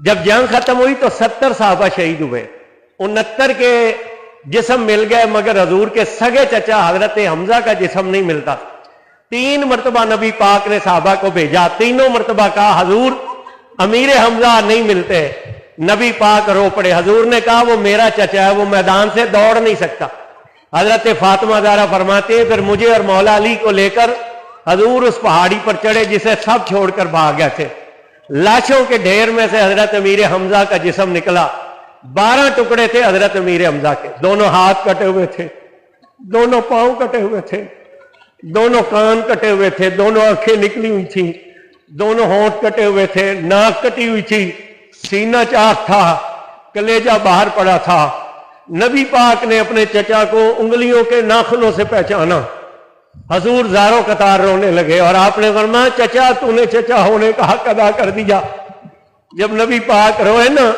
जब जंग खत्म हुई तो 70 साहबा शहीद हुए, 69 के जिस्म मिल गए, मगर हजूर के सगे चचा हजरत हमजा का जिस्म नहीं मिलता। 3 मरतबा नबी पाक ने साहबा को भेजा, तीनों मरतबा कहा हजूर अमीर हमजा नहीं मिलते। नबी पाक रो पड़े। हजूर ने कहा वो मेरा चचा है, वो मैदान से दौड़ नहीं सकता। हजरत फातिमा ज़हरा फरमाते हैं फिर मुझे और मौला अली को लेकर हजूर उस पहाड़ी पर चढ़े जिसे सब छोड़कर भाग गए थे। लाशों के ढेर में से हजरत अमीर हमजा का जिस्म निकला। 12 टुकड़े थे हजरत अमीर हमजा के। दोनों हाथ कटे हुए थे, दोनों पांव कटे हुए थे, दोनों कान कटे हुए थे, दोनों आंखें निकली हुई थी, दोनों होंठ कटे हुए थे, नाक कटी हुई थी, सीना चाक था, कलेजा बाहर पड़ा था। नबी पाक ने अपने चचा को उंगलियों के नाखूनों से पहचाना। हजूर ज़ारो कतार रोने लगे और आपने फरमाया चचा तूने चचा होने का हक अदा कर दिया। जब नबी पाक रोए ना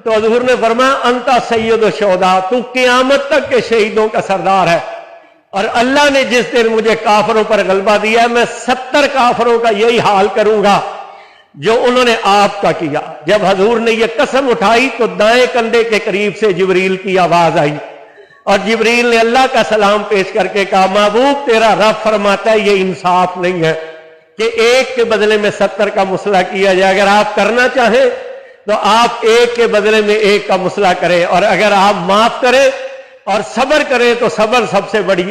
तो हजूर ने फरमाया अंता सैयद शोदा, तू क़यामत तक के शहीदों का सरदार है। और अल्लाह ने जिस दिन मुझे काफरों पर गलबा दिया, मैं 70 काफरों का यही हाल करूंगा जो उन्होंने आपका किया। जब हजूर ने यह कसम उठाई तो दाएं कंधे के करीब से जिब्रील की आवाज आई और जिब्रील ने अल्लाह का सलाम पेश करके कहा महबूब तेरा रब फरमाता है ये इंसाफ नहीं है कि एक के बदले में 70 का मुसला किया जाए। अगर आप करना चाहें तो आप एक के बदले में एक का मुसला करें, और अगर आप माफ करें और सब्र करें तो सब्र सबसे बड़ी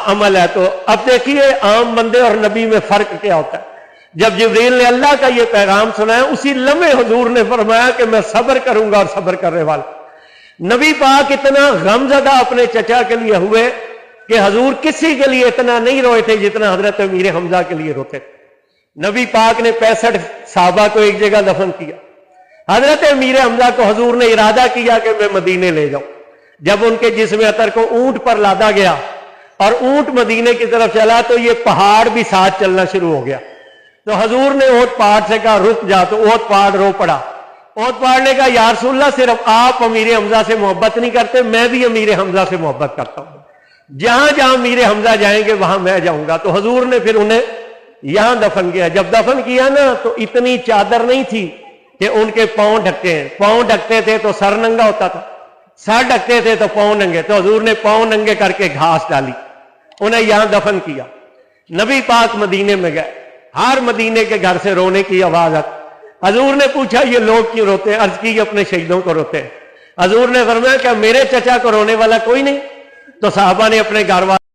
अमल है। तो अब देखिए आम बंदे और नबी में फर्क क्या होता है। जब जिब्रील ने अल्लाह का ये पैगाम सुनाया उसी लम्हे हुजूर ने फरमाया कि मैं सब्र करूंगा और सब्र करने वाला। नबी पाक इतना गमजदा अपने चचा के लिए हुए कि हजूर किसी के लिए इतना नहीं रोए थे जितना हजरत अमीर हमजा के लिए रोते थे। नबी पाक ने 65 साहबा को एक जगह दफन किया। हजरत अमीर हमजा को हजूर ने इरादा किया कि मैं मदीने ले जाऊं। जब उनके जिस्म अतर को ऊंट पर लादा गया और ऊंट मदीने की तरफ चला तो ये पहाड़ भी साथ चलना शुरू हो गया। तो हजूर ने ओट पहाड़ से कहा रुक जा, तो ओट पहाड़ रो पड़ा। ओट पहाड़ ने कहा या रसूलल्लाह सिर्फ आप अमीर हमजा से मोहब्बत नहीं करते, मैं भी अमीर हमजा से मोहब्बत करता हूं। जहां जहां अमीर हमजा जाएंगे वहां मैं जाऊंगा। तो हजूर ने फिर उन्हें यहां दफन किया। जब दफन किया ना तो इतनी चादर नहीं थी कि उनके पांव ढकते हैं। पांव ढकते थे तो सर नंगा होता था, सर ढकते थे तो पांव नंगे। तो हजूर ने पांव नंगे करके घास डाली, उन्हें यहां दफन किया। नबी पाक मदीने में गए। हर मदीने के घर से रोने की आवाज आती। हजूर ने पूछा ये लोग क्यों रोते हैं? अर्ज की अपने शहीदों को रोते हैं। हजूर ने फरमाया क्या मेरे चचा को रोने वाला कोई नहीं? तो साहबा ने अपने घर वाले